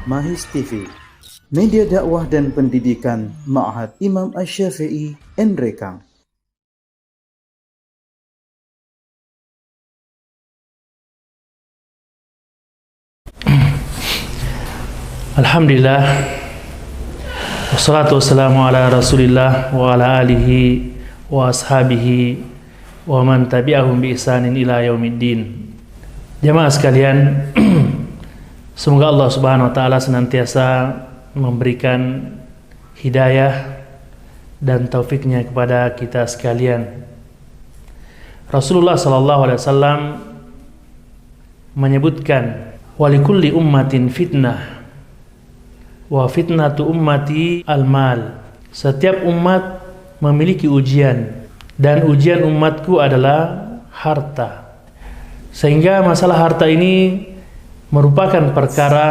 Mahis TV, media dakwah dan pendidikan Ma'had Imam Asy-Syafi'i Nrekang. Alhamdulillah, wassalatu wassalamu ala rasulillah wa ala alihi wa ashabihi wa man tabi'ahum bi ihsanin ila yaumiddin. Jamaah sekalian, semoga Allah Subhanahu wa taala senantiasa memberikan hidayah dan taufiknya kepada kita sekalian. Rasulullah sallallahu alaihi wasallam menyebutkan, walikulli ummatin fitnah wa fitnatu ummati al-mal. Setiap umat memiliki ujian dan ujian umatku adalah harta. Sehingga masalah harta ini merupakan perkara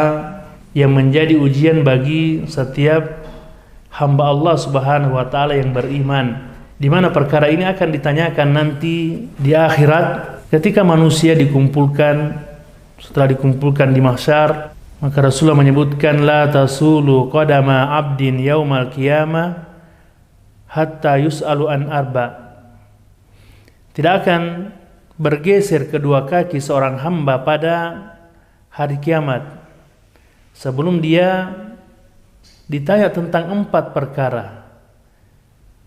yang menjadi ujian bagi setiap hamba Allah Subhanahu wa taala yang beriman, di mana perkara ini akan ditanyakan nanti di akhirat ketika manusia dikumpulkan. Setelah dikumpulkan di mahsyar, maka Rasulullah menyebutkan, la tasulu qadama abdin yaumal qiyamah hatta yus'alu an arba. Tidak akan bergeser kedua kaki seorang hamba pada hari kiamat sebelum dia ditanya tentang 4 perkara.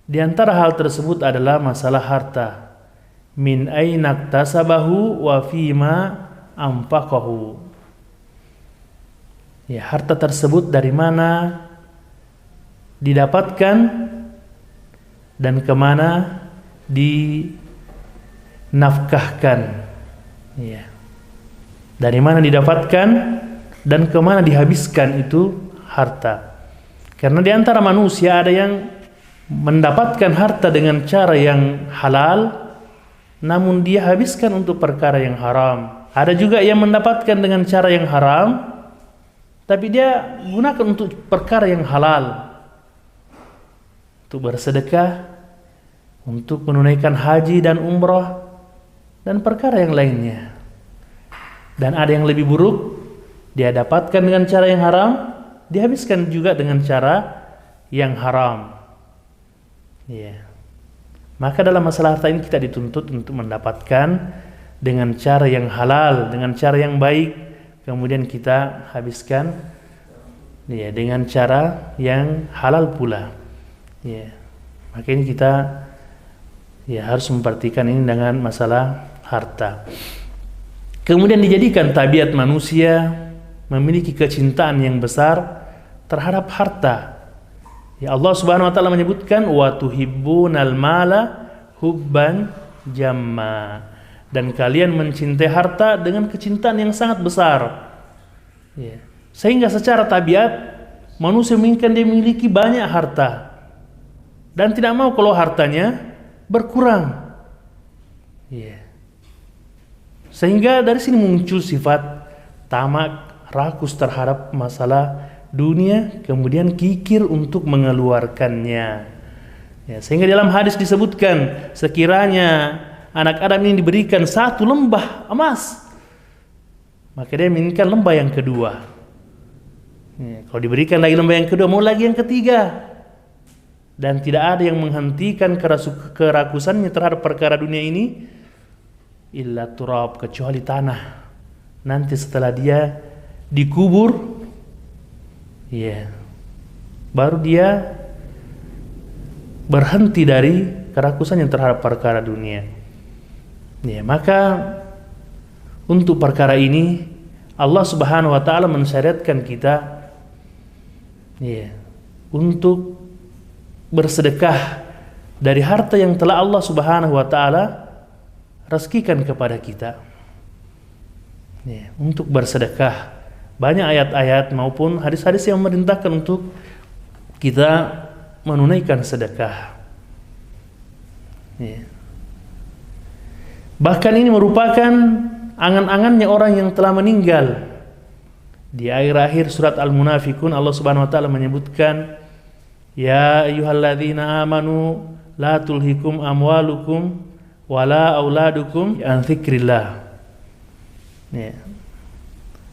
Di antara hal tersebut adalah masalah harta. Min aina iktasabahu wa fima anfaqahu. Ya, harta tersebut dari mana didapatkan dan kemana dinafkahkan. Ya. Dari mana didapatkan dan kemana dihabiskan itu harta. Karena di antara manusia ada yang mendapatkan harta dengan cara yang halal, namun dia habiskan untuk perkara yang haram. Ada juga yang mendapatkan dengan cara yang haram, tapi dia gunakan untuk perkara yang halal, untuk bersedekah, untuk menunaikan haji dan umrah, dan perkara yang lainnya. Dan ada yang lebih buruk, dia dapatkan dengan cara yang haram, dihabiskan juga dengan cara yang haram. Ya. Maka dalam masalah harta ini kita dituntut untuk mendapatkan dengan cara yang halal, dengan cara yang baik, kemudian kita habiskan ya dengan cara yang halal pula. Ya. Maka ini kita ya harus memperhatikan ini dengan masalah harta. Kemudian dijadikan tabiat manusia memiliki kecintaan yang besar terhadap harta. Ya, Allah Subhanahu wa taala menyebutkan, wa tuhibbunal mala hubban jamma. Dan kalian mencintai harta dengan kecintaan yang sangat besar. Ya. Sehingga secara tabiat manusia menginginkan dia memiliki banyak harta dan tidak mau kalau hartanya berkurang. Ya. Sehingga dari sini muncul sifat tamak, rakus terhadap masalah dunia, kemudian kikir untuk mengeluarkannya. Ya, sehingga dalam hadis disebutkan, sekiranya anak Adam ini diberikan 1 lembah emas, maka dia menginginkan lembah yang kedua. Ya, kalau diberikan lagi lembah yang kedua, mau lagi yang ketiga. Dan tidak ada yang menghentikan kerakusannya terhadap perkara dunia ini illa turab, kecuali tanah. Nanti setelah dia dikubur, ya, baru dia berhenti dari kerakusannya terhadap perkara dunia. Ya, maka untuk perkara ini Allah Subhanahu wa taala mensyariatkan kita ya untuk bersedekah dari harta yang telah Allah Subhanahu wa taala rezekikan kepada kita. Ya, untuk bersedekah. Banyak ayat-ayat maupun hadis-hadis yang memerintahkan untuk kita menunaikan sedekah. Ya. Bahkan ini merupakan angan-angannya orang yang telah meninggal. Di akhir-akhir surat Al-Munafiqun Allah Subhanahu wa taala menyebutkan, ya ayyuhalladzina amanu la tulhikum amwalukum wala auladukum an dzikrillah. Ya.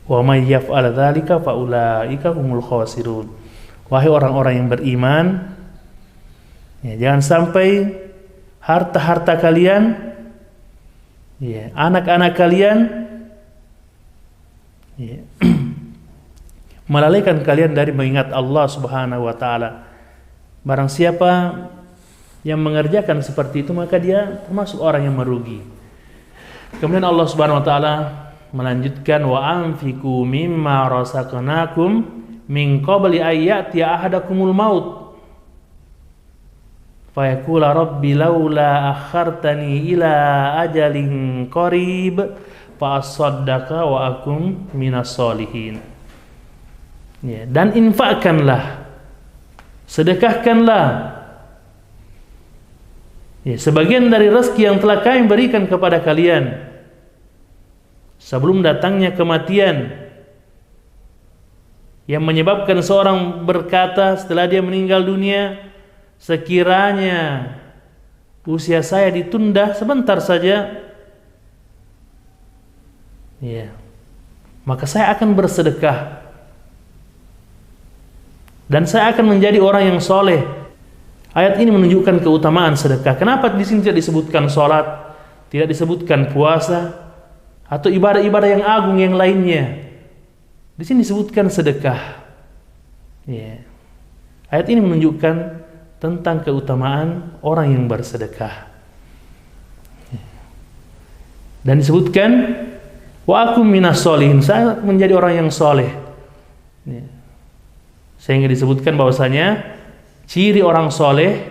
Wa may yaf'al dzalika fa ulaika humul khasirun. Wahai orang-orang yang beriman, ya, jangan sampai harta-harta kalian, ya, anak-anak kalian, ya, melalaikan kalian dari mengingat Allah Subhanahu wa taala. Barang siapa yang mengerjakan seperti itu, maka dia termasuk orang yang merugi. Kemudian Allah Subhanahu wa taala melanjutkan, wa anfiqu mimma razaqnakum min qabli ayyati ahadakumul maut fa yaqula rabbi laula akhartani ila ajalin qarib fa asaddaqa wa akum minas solihin. Ya, dan infakkanlah, sedekahkanlah, ya, sebagian dari rezeki yang telah kami berikan kepada kalian sebelum datangnya kematian, yang menyebabkan seorang berkata setelah dia meninggal dunia, sekiranya usia saya ditunda sebentar saja, ya, maka saya akan bersedekah dan saya akan menjadi orang yang soleh. Ayat ini menunjukkan keutamaan sedekah. Kenapa di sini tidak disebutkan sholat, tidak disebutkan puasa, atau ibadah-ibadah yang agung yang lainnya? Di sini disebutkan sedekah. Ya. Ayat ini menunjukkan tentang keutamaan orang yang bersedekah. Dan disebutkan, wa akum minas solihin, saya menjadi orang yang soleh. Ya. Sehingga disebutkan bahwasanya ciri orang soleh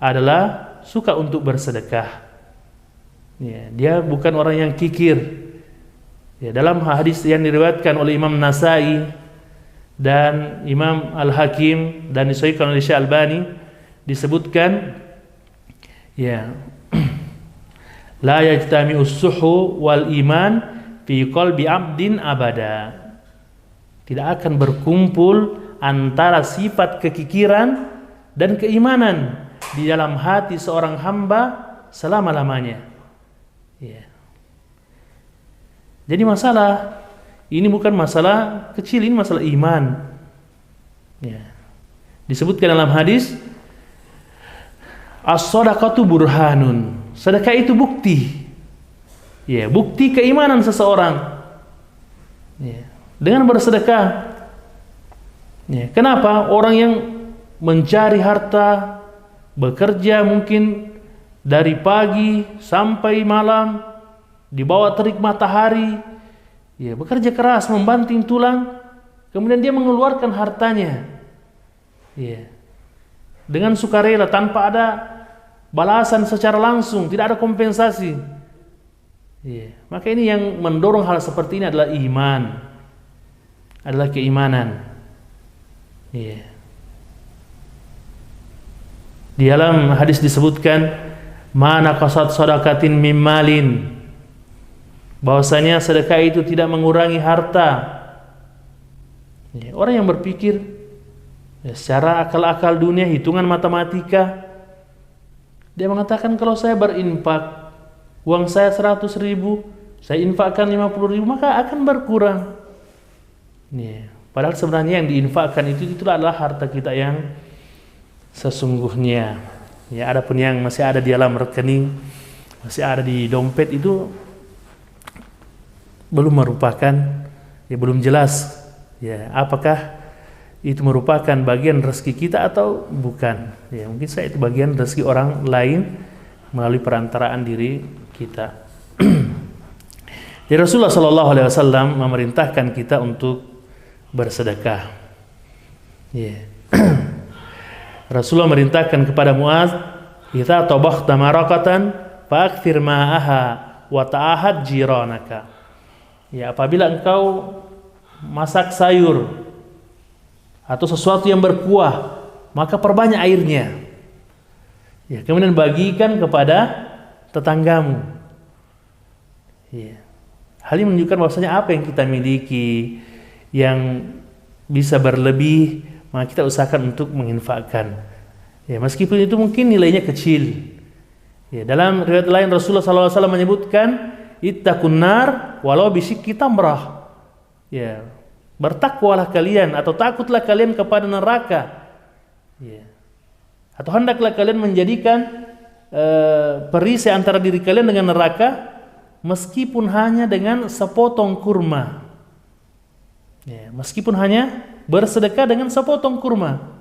adalah suka untuk bersedekah. Ya, dia bukan orang yang kikir. Ya, dalam hadis yang diriwayatkan oleh Imam Nasai dan Imam Al-Hakim dan disahihkan oleh Syekh Albani, disebutkan, ya, la yajtami'us suhu wal iman fi qalbi 'abdin abada. Tidak akan berkumpul antara sifat kekikiran dan keimanan di dalam hati seorang hamba selama-lamanya. Ya. Jadi masalah ini bukan masalah kecil, ini masalah iman. Ya. Disebutkan dalam hadis, as-shadaqatu burhanun. Sedekah itu bukti. Ya, bukti keimanan seseorang. Ya. Dengan bersedekah. Ya. Kenapa? Orang yang mencari harta, bekerja mungkin dari pagi sampai malam, di bawah terik matahari, ya, bekerja keras, membanting tulang, kemudian dia mengeluarkan hartanya, ya, dengan sukarela tanpa ada balasan secara langsung, tidak ada kompensasi. Ya, maka ini yang mendorong hal seperti ini adalah iman, adalah keimanan. Ya. Di dalam hadis disebutkan, mana qasat sadaqatin mim malin, bahwasanya sedekah itu tidak mengurangi harta. Ya, orang yang berpikir ya, secara akal-akal dunia, hitungan matematika, dia mengatakan kalau saya berinfak, uang saya 100.000, saya infakkan 50.000, maka akan berkurang. Ya, padahal sebenarnya yang diinfakkan itu adalah harta kita yang sesungguhnya. Ya, adapun yang masih ada di dalam rekening, masih ada di dompet, itu belum merupakan, ya, belum jelas, ya, apakah itu merupakan bagian rezeki kita atau bukan. Ya, mungkin saya itu bagian rezeki orang lain melalui perantaraan diri kita. Jadi Rasulullah SAW memerintahkan kita untuk bersedekah. Ya. Rasulullah merintahkan kepada Muaz, "Idza tabakhta maraqatan fa'akthir ma'aha wa ta'ahad jiranaka." Ya, apabila engkau masak sayur atau sesuatu yang berkuah, maka perbanyak airnya. Ya, kemudian bagikan kepada tetanggamu. Ya. Hal ini menunjukkan bahwasanya apa yang kita miliki yang bisa berlebih, maka kita usahakan untuk menginfakkan. Ya, meskipun itu mungkin nilainya kecil. Ya, dalam riwayat lain Rasulullah SAW menyebutkan, ittaqun nar walau bisyikki tamrah. Ya, bertakwalah kalian atau takutlah kalian kepada neraka. Ya. Atau hendaklah kalian menjadikan perisai antara diri kalian dengan neraka meskipun hanya dengan sepotong kurma. Ya, meskipun hanya bersedekah dengan sepotong kurma.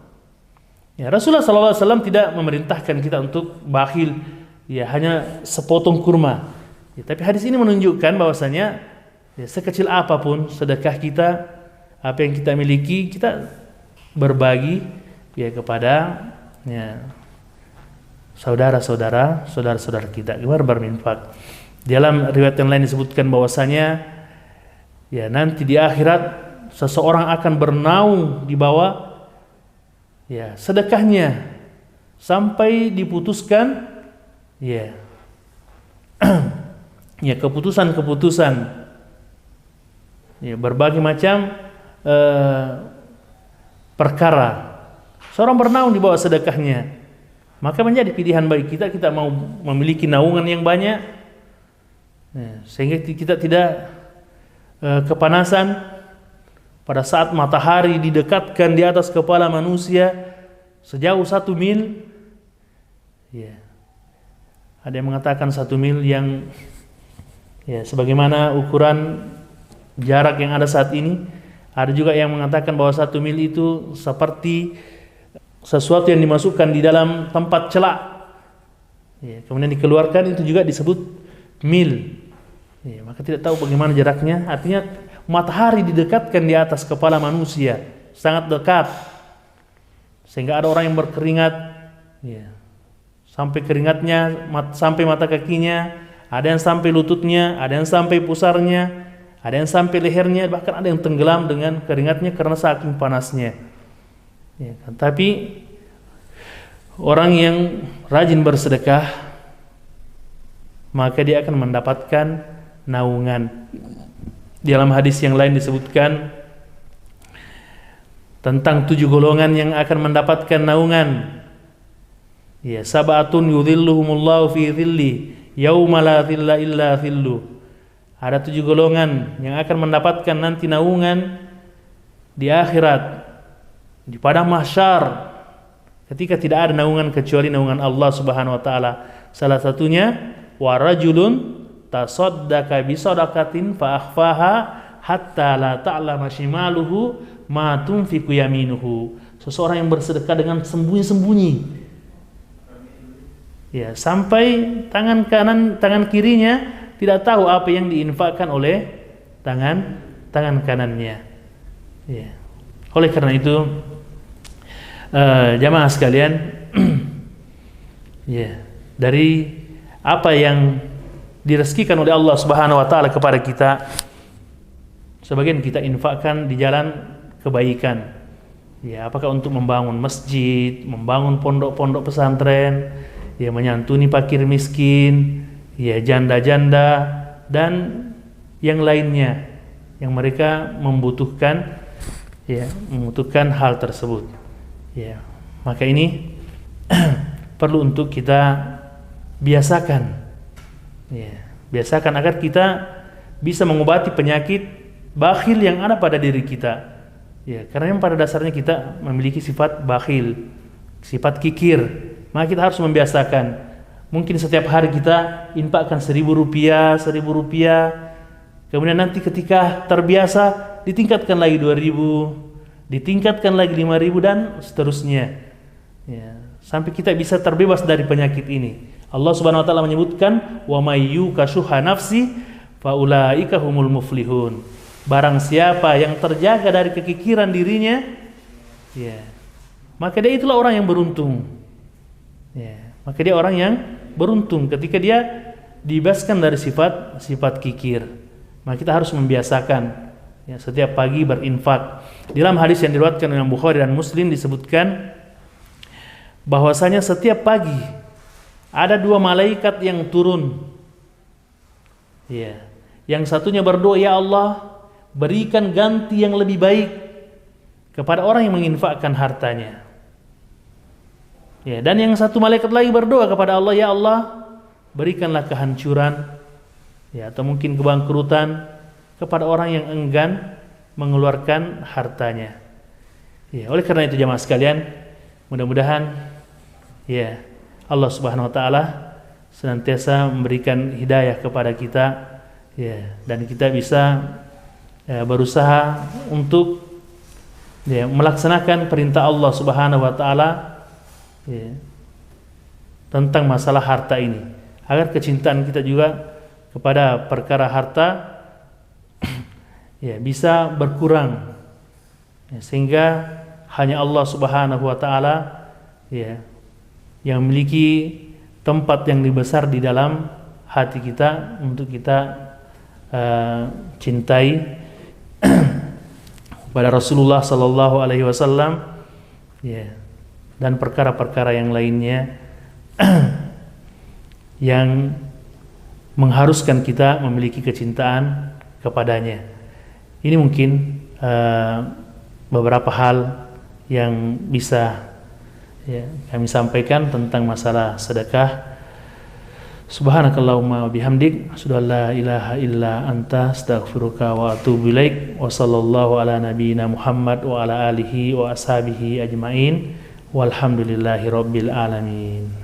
Ya, Rasulullah SAW tidak memerintahkan kita untuk bakhil ya hanya sepotong kurma. Ya, tapi hadis ini menunjukkan bahwasanya ya, sekecil apapun sedekah kita, apa yang kita miliki, kita berbagi ya kepada ya, saudara-saudara kita, berinfak. Dalam riwayat yang lain disebutkan bahwasanya ya nanti di akhirat seseorang akan bernaung di bawah ya sedekahnya sampai diputuskan ya ya keputusan ya berbagai macam perkara. Seorang bernaung di bawah sedekahnya, maka menjadi pilihan bagi kita mau memiliki naungan yang banyak ya, sehingga kita tidak kepanasan pada saat matahari didekatkan di atas kepala manusia sejauh 1 mil. Ya. Ada yang mengatakan 1 mil yang ya sebagaimana ukuran jarak yang ada saat ini. Ada juga yang mengatakan bahwa 1 mil itu seperti sesuatu yang dimasukkan di dalam tempat celak. Ya, kemudian dikeluarkan, itu juga disebut mil. Ya, maka tidak tahu bagaimana jaraknya. Artinya matahari didekatkan di atas kepala manusia, sangat dekat, sehingga ada orang yang berkeringat ya, sampai keringatnya sampai mata kakinya, ada yang sampai lututnya, ada yang sampai pusarnya, ada yang sampai lehernya, bahkan ada yang tenggelam dengan keringatnya karena saking panasnya ya, kan? Tapi orang yang rajin bersedekah maka dia akan mendapatkan naungan. Dalam hadis yang lain disebutkan tentang 7 golongan yang akan mendapatkan naungan. Ya, sab'atun yudhilluhumullahu fi dhilli yauma la dhilla illa dhillu. Ada 7 golongan yang akan mendapatkan nanti naungan di akhirat, di padang mahsyar, ketika tidak ada naungan kecuali naungan Allah Subhanahu wa taala. Salah satunya wa rajulun tasaddaqa bi shadaqatin fa akhfaha hatta la ta'lama shimaluhu ma tunfiqu yaminuhu. Seseorang yang bersedekah dengan sembunyi-sembunyi. Ya, sampai tangan kirinya tidak tahu apa yang diinfakkan oleh tangan kanannya. Ya. Oleh karena itu jamaah sekalian ya, dari apa yang direzekikan oleh Allah Subhanahu wa taala kepada kita, sebagian kita infakkan di jalan kebaikan. Ya, apakah untuk membangun masjid, membangun pondok-pondok pesantren, ya menyantuni fakir miskin, ya janda-janda dan yang lainnya yang mereka membutuhkan hal tersebut. Ya, maka ini perlu untuk kita biasakan. Ya, biasakan agar kita bisa mengobati penyakit bakhil yang ada pada diri kita. Ya, karena yang pada dasarnya kita memiliki sifat bakhil, sifat kikir. Maka kita harus membiasakan. Mungkin setiap hari kita infakkan 1.000 rupiah, 1.000 rupiah. Kemudian nanti ketika terbiasa ditingkatkan lagi 2.000, ditingkatkan lagi 5.000 dan seterusnya. Ya, sampai kita bisa terbebas dari penyakit ini. Allah Subhanahu wa taala menyebutkan wa may yukashuha nafsi faulaika humul muflihun. Barang siapa yang terjaga dari kekikiran dirinya, ya, maka dia itulah orang yang beruntung. Ya, maka dia orang yang beruntung ketika dia dibebaskan dari sifat kikir. Maka kita harus membiasakan ya, setiap pagi berinfak. Dalam hadis yang diriwayatkan oleh Bukhari dan Muslim disebutkan bahwasanya setiap pagi ada 2 malaikat yang turun. Ya. Yang satunya berdoa, ya Allah, berikan ganti yang lebih baik kepada orang yang menginfakkan hartanya. Ya, dan yang satu malaikat lagi berdoa kepada Allah, ya Allah, berikanlah kehancuran ya atau mungkin kebangkrutan kepada orang yang enggan mengeluarkan hartanya. Ya, oleh karena itu jamaah sekalian, mudah-mudahan ya Allah Subhanahu wa taala senantiasa memberikan hidayah kepada kita ya, dan kita bisa berusaha untuk ya, melaksanakan perintah Allah Subhanahu wa taala ya, tentang masalah harta ini, agar kecintaan kita juga kepada perkara harta ya bisa berkurang ya, sehingga hanya Allah Subhanahu wa taala ya yang memiliki tempat yang lebih besar di dalam hati kita untuk kita cintai pada Rasulullah sallallahu alaihi wasallam ya, dan perkara-perkara yang lainnya yang mengharuskan kita memiliki kecintaan kepadanya. Ini mungkin beberapa hal yang bisa ya, kami sampaikan tentang masalah sedekah. Subhanakallahumma wa bihamdik, asyhadu an la ilaha illa anta, astaghfiruka wa atubu ilaik. Wa sallallahu ala nabiyyina Muhammad wa ala alihi wa ashabihi ajmain. Walhamdulillahi rabbil alamin.